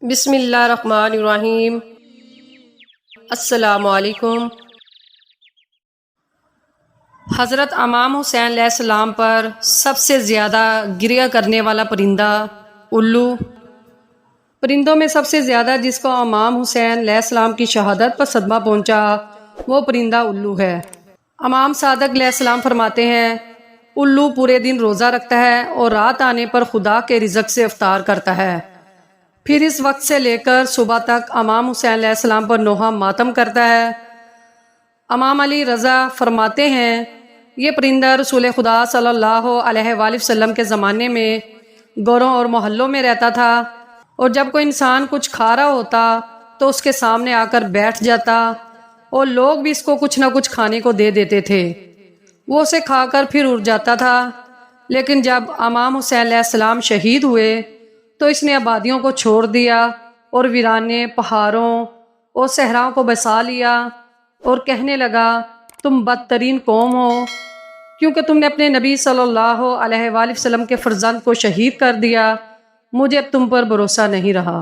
بسم اللہ الرحمن الرحیم۔ السلام علیکم۔ حضرت امام حسین علیہ السلام پر سب سے زیادہ گریہ کرنے والا پرندہ الو۔ پرندوں میں سب سے زیادہ جس کو امام حسین علیہ السلام کی شہادت پر صدمہ پہنچا وہ پرندہ الو ہے۔ امام صادق علیہ السلام فرماتے ہیں الو پورے دن روزہ رکھتا ہے اور رات آنے پر خدا کے رزق سے افطار کرتا ہے، پھر اس وقت سے لے کر صبح تک امام حسین علیہ السلام پر نوحہ ماتم کرتا ہے۔ امام علی رضا فرماتے ہیں یہ پرندہ رسول خدا صلی اللہ علیہ وآلہ وسلم کے زمانے میں گوروں اور محلوں میں رہتا تھا، اور جب کوئی انسان کچھ کھا رہا ہوتا تو اس کے سامنے آ کر بیٹھ جاتا اور لوگ بھی اس کو کچھ نہ کچھ کھانے کو دے دیتے تھے، وہ اسے کھا کر پھر اڑ جاتا تھا۔ لیکن جب امام حسین علیہ السلام شہید ہوئے تو اس نے آبادیوں کو چھوڑ دیا اور ویرانے پہاڑوں اور صحراؤں کو بسا لیا اور کہنے لگا تم بدترین قوم ہو، کیونکہ تم نے اپنے نبی صلی اللہ علیہ وآلہ وسلم کے فرزند کو شہید کر دیا، مجھے اب تم پر بھروسہ نہیں رہا۔